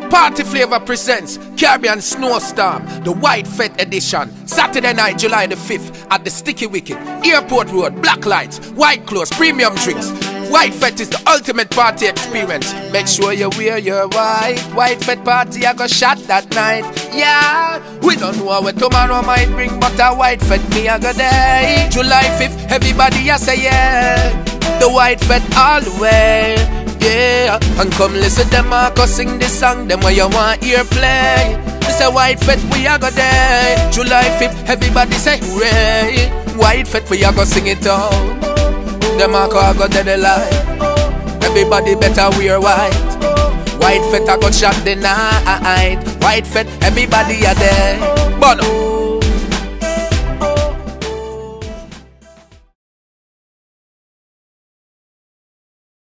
Party Flavor presents Caribbean Snowstorm, the White Fete edition. Saturday night, July the 5th at the Sticky Wicket, Airport Road, black lights, white clothes, premium drinks. White Fete is the ultimate party experience. Make sure you wear your white. White Fete party, I got shot that night. Yeah, we don't know what tomorrow might bring, but a White Fete me I got day. July 5th, everybody I say yeah. The White Fete all the way. Yeah, and come listen to Demarco sing this song, them where you want hear play. It's a White Fete we a go day. July 5th, everybody say hooray. White Fete we a go sing it out. Demarco a go dead alive. Everybody better wear white. White Fete a go shot the night. White Fete, everybody a there. Bono.